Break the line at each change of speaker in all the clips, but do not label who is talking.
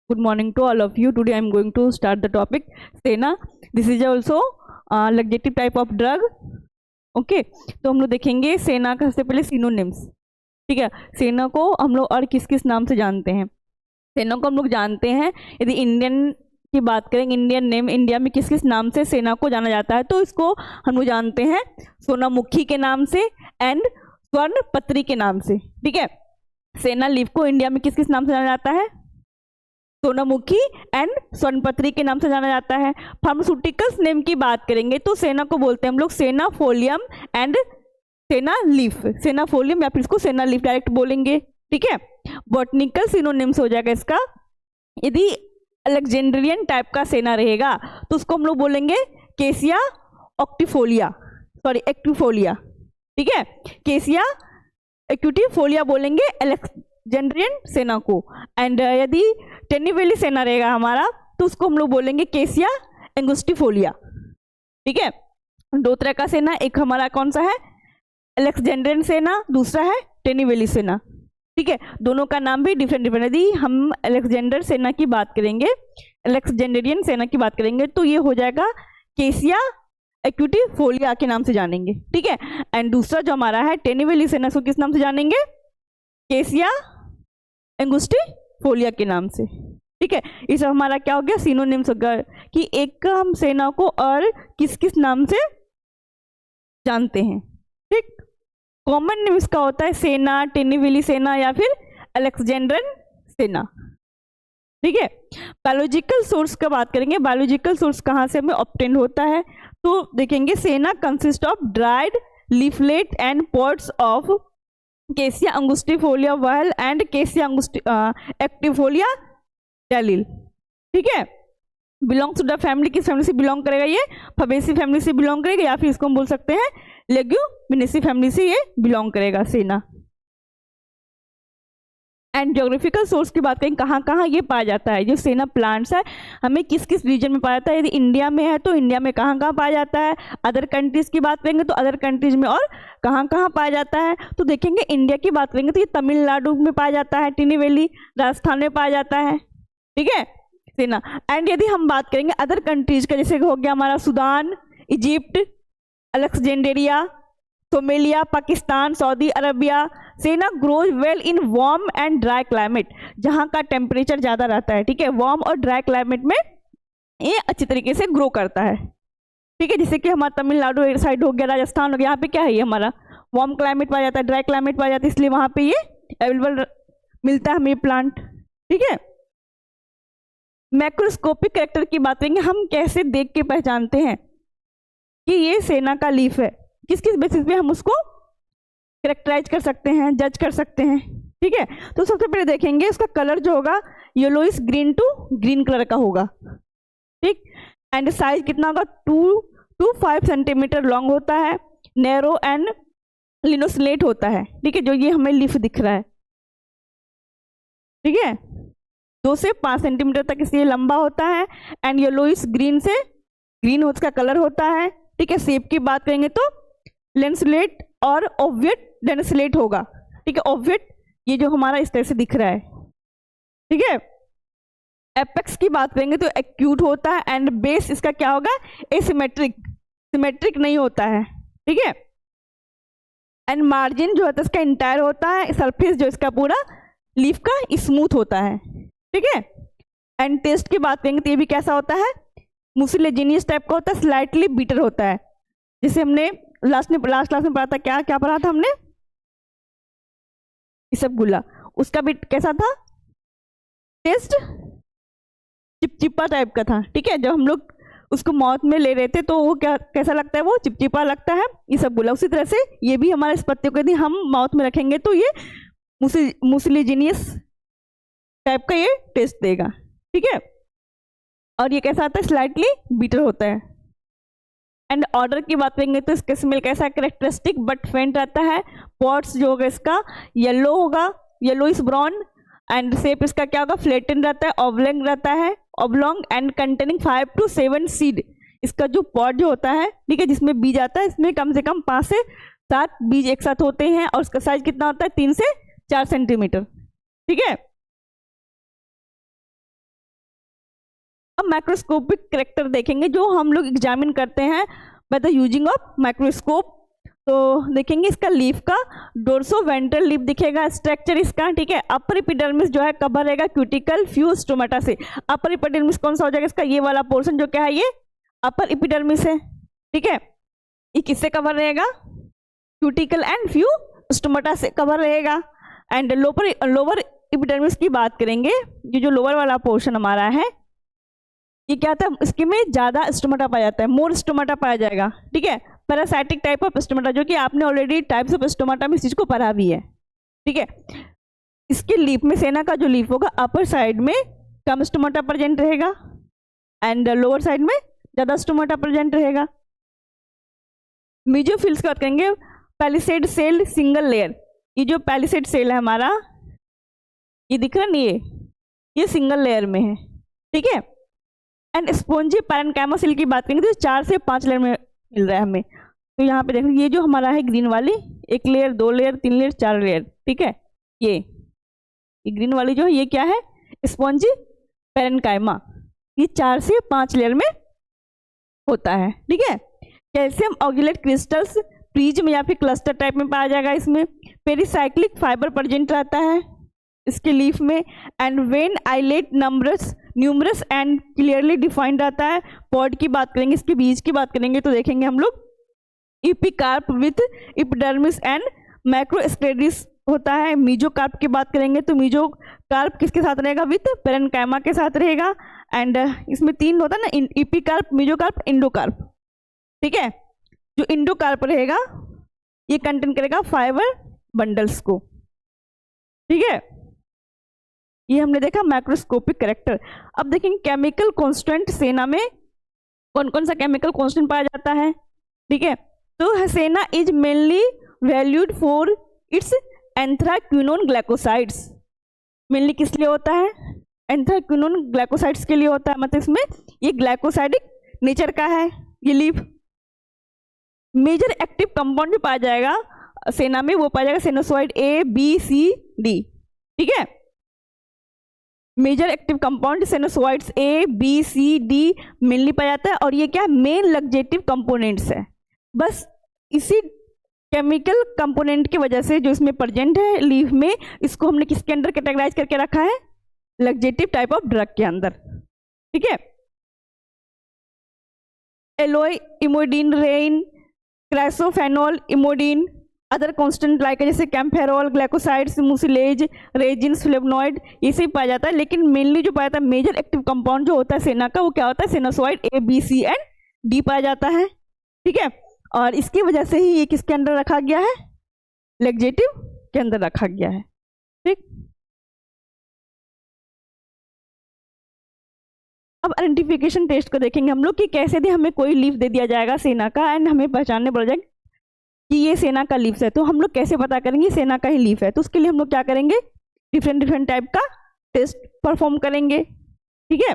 Good morning to all of you. Today I am going to start the topic Sena. This is also luxative type of drug. Okay तो हम लोग देखेंगे सेना का सबसे पहले सिनोनिम्स। ठीक है, सेना को हम लोग और किस किस नाम से जानते हैं। सेना को हम लोग जानते हैं, यदि इंडियन की बात करें, इंडियन नेम, इंडिया में किस किस नाम से सेना को जाना जाता है, तो इसको हम लोग जानते हैं सोनामुखी के नाम से एंड स्वर्ण पत्री के नाम से। ठीक है, सेना लीफ को इंडिया में किस किस नाम से जाना जाता है, सोनामुखी एंड स्वर्णपत्री के नाम से जाना जाता है। फार्मास्यूटिकल्स नेम की बात करेंगे तो सेना को बोलते हैं हम लोग सेना फोलियम एंड सेना लीफ, सेना फोलियम या फिर इसको सेना लीफ डायरेक्ट बोलेंगे। ठीक है, बॉटनिकल सिनोनिम्स हो जाएगा इसका। यदि अलेक्जेंड्रियन टाइप का सेना रहेगा तो उसको हम लोग बोलेंगे केसिया ऑक्टिफोलिया, सॉरी एक्टिफोलिया। ठीक है, केसिया एक्टिफोलिया बोलेंगे अलेक्जेंड्रियन सेना को। एंड यदि टेनिवेली सेना रहेगा हमारा तो उसको हम लोग बोलेंगे केसिया एंगुस्टिफोलिया। ठीक है, दो तरह का सेना, एक हमारा कौन सा है अलेक्जेंड्रियन सेना, दूसरा है टेनिवेली सेना। ठीक है, दोनों का नाम भी डिफरेंट डिफरेंट। यदि हम अलेक्जेंडर सेना की बात करेंगे, अलेक्जेंड्रियन सेना की बात करेंगे तो ये हो जाएगा केसिया एक्टिफोलिया के नाम से जानेंगे। ठीक है, एंड दूसरा जो हमारा है टेनिवेली सेना, उसको किस नाम से जानेंगे, केसिया एंगुस्टिफोलिया के नाम से। ठीक है, ये सब हमारा क्या हो गया सिनोनिम्स हो गया कि एक हम सेना को और किस किस नाम से जानते हैं। ठीक, कॉमन नेम इसका होता है सेना, टेनिवेली सेना या फिर अलेक्जेंड्रियन सेना। ठीक है, बायोलॉजिकल सोर्स का बात करेंगे, बायोलॉजिकल सोर्स कहाँ से हमें ऑब्टेन होता है तो देखेंगे सेना consist of dried leaflet and pods of केसिया अंगुस्टिफोलिया वाइल एंड केसिया एक्टिफोलिया डेलिल। ठीक है, बिलोंग्स टू द फैमिली, किस फैमिली से बिलोंग करेगा, ये फबेसी फैमिली से बिलोंग करेगा या फिर इसको हम बोल सकते हैं लेग्यूमिनेसी फैमिली से ये बिलोंग करेगा सेना। एंड ज्योग्राफिकल सोर्स की बात करें कहाँ कहाँ ये पाया जाता है, जो सेना प्लांट्स है हमें किस किस रीजन में पाया जाता है। यदि इंडिया में है तो इंडिया में कहाँ कहाँ पाया जाता है, अदर कंट्रीज की बात करेंगे तो अदर कंट्रीज में और कहाँ कहाँ पाया जाता है। तो देखेंगे इंडिया की बात करेंगे तो ये तमिलनाडु में पाया जाता है, टिनीवेली राजस्थान में पाया जाता है। ठीक है सेना। एंड यदि हम बात करेंगे अदर कंट्रीज का, जैसे हो गया हमारा Sudan, Egypt, Alexandria, Somalia, Pakistan, Saudi Arabia, senna grows well in warm and dry climate, जहाँ का टेम्परेचर ज़्यादा रहता है। ठीक है, वार्म और ड्राई क्लाइमेट में ये अच्छी तरीके से ग्रो करता है। ठीक है, जैसे कि हमारा तमिलनाडु साइड हो गया, राजस्थान हो गया, यहाँ पे क्या है ये हमारा वार्म क्लाइमेट पाया जाता है, ड्राई क्लाइमेट पाया जाता है, इसलिए वहाँ पे ये अवेलेबल मिलता है हमें प्लांट। ठीक है, मैक्रोस्कोपिक कैरेक्टर की बात करेंगे, हम कैसे देख के पहचानते हैं कि ये सेना का लीफ है, किस किस बेसिस पे हम उसको कैरेक्टराइज कर सकते हैं, जज कर सकते हैं। ठीक है, तो सबसे पहले देखेंगे इसका कलर जो होगा yellowish green to green colour का होगा। ठीक, एंड साइज कितना होगा 2 to 5 सेंटीमीटर लॉन्ग होता है, नैरो एंड लिनोसिलेट होता है। ठीक है, जो ये हमें लीफ दिख रहा है। ठीक है, 2 से 5 सेंटीमीटर तक इसलिए लंबा होता है एंड येलोइश ग्रीन से ग्रीन उसका कलर होता है। ठीक है, शेप की बात करेंगे तो लेंसलेट और ओव्यट डेंसलेट होगा। ठीक है, ओव्यट ये जो हमारा इस तरह से दिख रहा है। ठीक है, एपेक्स की बात करेंगे तो एक्यूट होता है एंड बेस इसका क्या होगा एसिमेट्रिक, सिमेट्रिक नहीं होता है। ठीक है, एंड मार्जिन जो होता है इसका इंटायर होता है, सरफेस जो इसका पूरा लीफ का स्मूथ होता है। ठीक है, एंड टेस्ट की बात करेंगे तो ये भी कैसा होता है मुसिलेजिनियस टाइप का होता है, स्लाइटली बीटर होता है। जैसे हमने लास्ट क्लास में पढ़ा था, क्या क्या पढ़ा था हमने, इसबगुल्ला, उसका भी कैसा था टेस्ट, चिपचिपा टाइप का था। ठीक है, जब हम लोग उसको माउथ में ले रहे थे तो वो क्या कैसा लगता है, वो चिपचिपा लगता है इसबगुल्ला। उसी तरह से ये भी हमारे इस पत्ते को यदि हम माउथ में रखेंगे तो ये मुसिलेजिनियस टाइप का ये टेस्ट देगा। ठीक है, और ये कैसा आता है स्लाइटली बीटर होता है। एंड ऑर्डर की बात करेंगे तो इसका स्मेल कैसा कैरेक्टरिस्टिक बट फेंट रहता है। पॉट्स जो होगा इसका येलो होगा, येलोइश ब्राउन, एंड शेप इसका क्या होगा फ्लैटन रहता है, ऑब्लॉन्ग रहता है, oblong and containing 5 to 7 seed. इसका जो पॉट जो होता है, ठीक है, जिसमें बीज आता है, इसमें कम से कम 5 से 7 बीज एक साथ होते हैं और उसका साइज कितना होता है 3 से 4 सेंटीमीटर। ठीक है, अब माइक्रोस्कोपिक कैरेक्टर देखेंगे जो हम लोग एग्जामिन करते हैं by the using of microscope. तो देखेंगे इसका लीफ का डोर्सो वेंट्रल लीफ दिखेगा, स्ट्रक्चर इसका, ठीक है। अपर एपिडर्मिस जो है कवर रहेगा क्यूटिकल फ्यूज स्टोमेटा से। अपर एपिडर्मिस कौन सा हो जाएगा इसका, ये वाला पोर्शन जो क्या है ये अपर एपिडर्मिस है, ठीक है। ये किससे कवर रहेगा, क्यूटिकल एंड फ्यू स्टोमेटा से कवर रहेगा। एंड लोअर एपिडर्मिस की बात करेंगे, ये जो लोअर वाला पोर्शन हमारा है ये क्या था, इसके में ज्यादा स्टोमेटा पाया जाता है, मोर स्टोमेटा पाया जाएगा, ठीक है। पैरासाइटिक टाइप ऑफ स्टोमेटा, जो कि आपने ऑलरेडी टाइप्स ऑफ स्टोमेटा में इस चीज को पढ़ा भी है, ठीक है। इसके लीफ में सेना का जो लीफ होगा अपर साइड में कम स्टोमेटा प्रेजेंट रहेगा एंड लोअर साइड में ज्यादा स्टोमेटा प्रेजेंट रहेगा। मीजोफिल्स की बात करेंगे, पैलिसेड सेल सिंगल लेयर। ये जो पैलिसेड सेल है हमारा, ये दिख रहा नहीं, ये सिंगल लेयर में है, ठीक है। एंड स्पोंजी पैरेन्काइमा सेल की बात करेंगे तो 4 से 5 लेयर में मिल रहा है हमें। तो यहाँ पे देखो ये जो हमारा है ग्रीन वाली, 1 लेयर 2 लेयर 3 लेयर 4 लेयर, ठीक है। ये ग्रीन वाली जो है ये क्या है, स्पोंजी पैरेन्काइमा, ये 4 से 5 लेयर में होता है, ठीक है। कैल्शियम ऑक्जेलेट क्रिस्टल्स प्रिज्म या फिर क्लस्टर टाइप में पाया जाएगा। इसमें पेरिसाइक्लिक फाइबर प्रेजेंट रहता है इसके लीफ में। And vein islet numerous and clearly defined रहता है। पॉड की बात करेंगे, इसके बीज की बात करेंगे तो देखेंगे हम लोग इपिकार्प विथ इपिडर्मिस एंड मैक्रोस्क्लेरिस होता है। मीजोकार्प की बात करेंगे तो मीजोकार्प किसके साथ रहेगा, विथ पैरेन्काइमा के साथ रहेगा। एंड इसमें 3 होता है ना, इपिकार्प, मीजोकार्प, इंडोकार्प, ठीक है। जो इंडोकार्प रहेगा ये कंटेन करेगा फाइबर बंडल्स को, ठीक है। ये हमने देखा मैक्रोस्कोपिक कैरेक्टर। अब देखेंगे केमिकल कांस्टेंट सेना में कौन कौन सा केमिकल कांस्टेंट पाया जाता है, ठीक है। तो सेना is mainly valued for its anthraquinone glycosides. Mainly किस लिए होता है, एंथ्राक्विनोन ग्लाइकोसाइड्स के लिए होता है, मतलब इसमें ये ग्लाइकोसाइडिक नेचर का है ये लीफ। मेजर एक्टिव कंपाउंड भी पाया जाएगा सेना में, वो पाया जाएगा सेनोसॉइड A, B, C, D, ठीक है। Major active compound sennosides A, B, C, D mainly पाया जाता है। और ये क्या मेन लग्जेटिव कंपोनेंट्स है। बस इसी केमिकल कंपोनेंट की वजह से जो इसमें प्रेजेंट है लीफ में, इसको हमने किसके अंदर कैटेगराइज करके रखा है, लग्जेटिव टाइप ऑफ ड्रग के अंदर, ठीक है। Aloe, emodin, rhein, chrysophanol, emodin, other constant like जैसे कैम्फेरॉल, ग्लाइकोसाइड्स, मुसिलेज, रेजिन्स, फ्लेवनॉइड, ये सब पाया जाता है। लेकिन मेनली जो पाया जाता है मेजर एक्टिव कंपाउंड जो होता है सेना का, वो क्या होता है, सेनोसॉइड A, B, C and D पाया जाता है, ठीक है। और इसकी वजह से ही ये किसके अंदर रखा गया है, लग्जेटिव के अंदर रखा गया है, ठीक। अब आइडेंटिफिकेशन टेस्ट को देखेंगे हम लोग कि कैसे भी हमें कोई लीफ दे दिया जाएगा सेना का एंड हमें पहचानने पड़ जाएगा कि ये सेना का लीफ है, तो हम लोग कैसे पता करेंगे सेना का ही लीफ है। तो उसके लिए हम लोग क्या करेंगे, डिफरेंट टाइप का टेस्ट परफॉर्म करेंगे, ठीक है।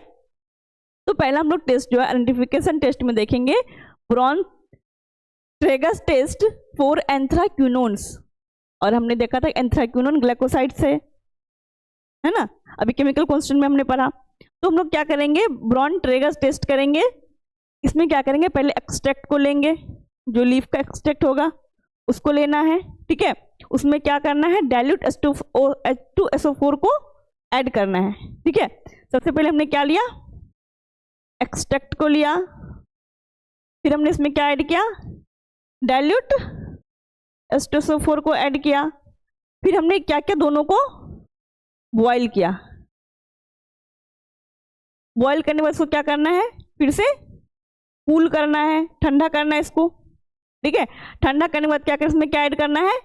तो पहला हम लोग टेस्ट जो है आइडेंटिफिकेशन टेस्ट में देखेंगे Borntrager's test for anthraquinones. और हमने देखा था एंथ्राक्विनोन ग्लाइकोसाइड से, है ना, अभी केमिकल कांस्टेंट में हमने पढ़ा। तो हम लोग क्या करेंगे, ब्रॉन ट्रेगस टेस्ट करेंगे। इसमें क्या करेंगे, पहले एक्सट्रैक्ट को लेंगे, जो लीफ का एक्सट्रैक्ट होगा उसको लेना है, ठीक है। उसमें क्या करना है, डाइल्यूट H2SO4 को ऐड करना है, ठीक है। सबसे पहले हमने क्या लिया, एक्सट्रैक्ट को लिया, फिर हमने इसमें क्या ऐड किया, डाइल्यूट H2SO4 को ऐड किया, फिर हमने क्या किया, दोनों को बॉयल किया। बॉयल करने के बाद इसको क्या करना है, फिर से कूल करना है, ठंडा करना है इसको, ठीक है। ठंडा करने के बाद क्या करना, इसमें क्या ऐड करना है,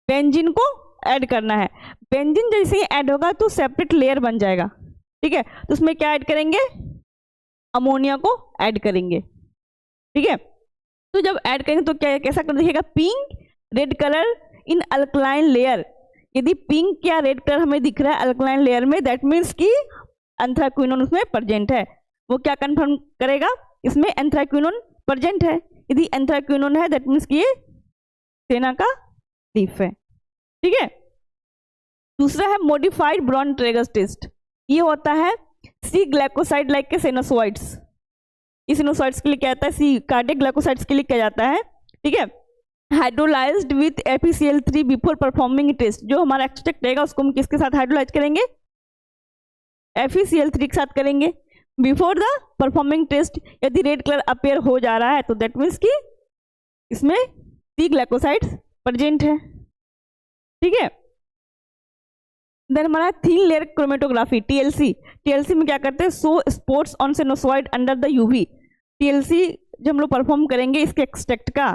बेंजीन को ऐड करना है। बेंजीन जैसे ही ऐड होगा तो सेपरेट लेयर बन जाएगा, ठीक है। तो उसमें क्या ऐड करेंगे, अमोनिया को ऐड करेंगे, ठीक है। तो जब ऐड करेंगे तो क्या कैसा कर दिखेगा, pink red colour in alkaline layer. यदि पिंक या रेड कलर हमें दिख रहा है अल्कलाइन लेयर में, दैट मीन्स कि एंथ्राक्विनोन उसमें प्रेजेंट है। वो क्या कंफर्म करेगा, इसमें एंथ्राक्विनोन प्रेजेंट है। यदि एंथ्राक्विनोन है दैट मीन्स कि ये सेना का लीफ है, ठीक है। दूसरा है मॉडिफाइड ब्रॉन ट्रेगस टेस्ट। ये होता है सी ग्लाइकोसाइड लाइक के सिनोसॉइड्स, इस सिनोसॉइड्स के लिए क्या आता है, सी कार्डियक ग्लाइकोसाइड्स के लिए क्या जाता है, ठीक है। Hydrolysed with FeCl3 before performing test, जो हमारा एक्सट्रैक्ट रहेगा उसको हम किसके साथ हाइड्रोलाइज करेंगे, FeCl3 के साथ करेंगे बिफोर द परफॉर्मिंग टेस्ट। यदि रेड कलर अपेयर हो जा रहा है तो दैट मीन्स कि इसमें सी ग्लाइकोसाइड्स प्रेजेंट है, ठीक है। देन हमारा थिन लेयर क्रोमेटोग्राफी TLC में क्या करते हैं, so spots on sennoside under the UV। TLC जब हम लोग परफॉर्म करेंगे इसके एक्सट्रैक्ट का,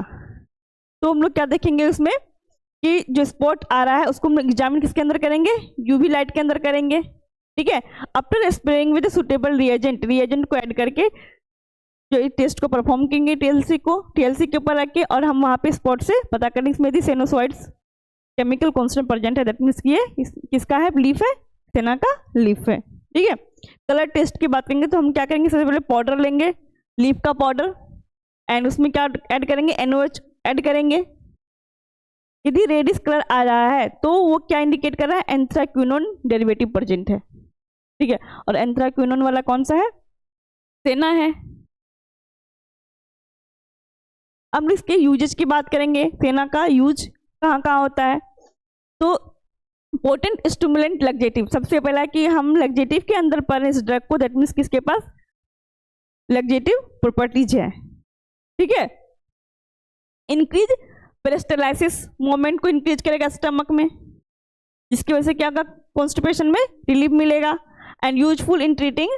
तो हम लोग क्या देखेंगे उसमें कि जो स्पॉट आ रहा है उसको हम एग्जामिन किसके अंदर करेंगे, UV लाइट के अंदर करेंगे, ठीक है। After spraying with suitable reagent को ऐड करके जो टेस्ट को परफॉर्म करेंगे TLC के ऊपर रख के, और हम वहाँ पे स्पॉट से पता करेंगे इसमें यदि सिनोसॉइड्स केमिकल कॉन्स्टेंट प्रेजेंट है, दैट मीन्स ये किसका है, लीफ है, सेना का लीफ है, ठीक है। कलर टेस्ट की बात करेंगे तो हम क्या करेंगे, सबसे पहले पाउडर लेंगे, लीफ का पाउडर, एंड उसमें क्या ऐड करेंगे, NOH ऐड करेंगे। यदि रेडिश कलर आ रहा है तो वो क्या इंडिकेट कर रहा है, एंथ्राक्विनोन डेरिवेटिव प्रेजेंट है, ठीक है। और एंथ्राक्विनोन वाला कौन सा है, सेना है। अब इसके यूजेज की बात करेंगे, सेना का यूज कहाँ कहाँ होता है, तो पोटेंट स्टिमुलेंट लग्जेटिव, सबसे पहला कि हम लग्जेटिव के अंदर पर इस ड्रग को, दैट मीन्स किसके पास लग्जेटिव प्रॉपर्टीज है, ठीक है। इंक्रीज पेरिस्टालसिस मोमेंट को इंक्रीज करेगा स्टमक में, जिसकी वजह से क्या होगा, कॉन्स्टिपेशन में रिलीफ मिलेगा। And useful in treating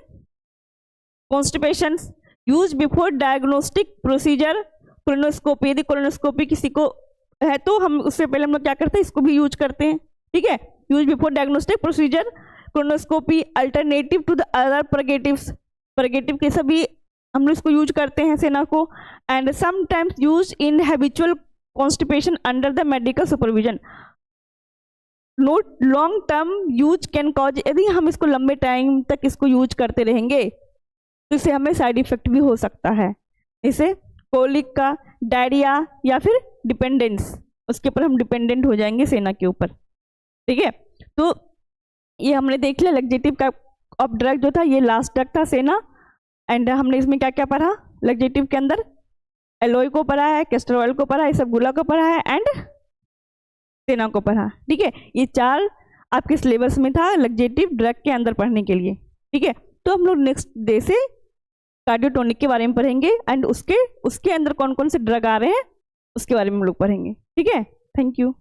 constipation, use before diagnostic procedure colonoscopy, यदि कोलोनोस्कोपी किसी को है तो हम उससे पहले हम लोग क्या करते हैं, इसको भी यूज करते हैं, ठीक है। Use before diagnostic procedure colonoscopy, alternative to the other purgative के सभी हम लोग इसको यूज करते हैं सेना को। And sometimes use in habitual constipation under the medical supervision, note long term use can cause, यदि हम इसको लंबे टाइम तक इसको यूज करते रहेंगे तो इससे हमें साइड इफेक्ट भी हो सकता है, इसे कोलिक का, डायरिया, या फिर डिपेंडेंस, उसके ऊपर हम डिपेंडेंट हो जाएंगे सेना के ऊपर, ठीक है। तो ये हमने देख लिया लग्जेटिव का ऑफ ड्रग जो था, ये लास्ट ड्रग था सेना। एंड हमने इसमें क्या क्या पढ़ा, लग्जेटिव के अंदर एलोई को पढ़ा है, कैस्टर ऑयल को पढ़ा है, इसबगोला को पढ़ा है, एंड सेना को पढ़ा, ठीक है। ये 4 आपके सिलेबस में था लग्जेटिव ड्रग के अंदर पढ़ने के लिए, ठीक है। तो हम लोग नेक्स्ट डे से कार्डियोटोनिक के बारे में पढ़ेंगे, एंड उसके अंदर कौन कौन से ड्रग आ रहे हैं उसके बारे में हम लोग पढ़ेंगे, ठीक है। Thank you.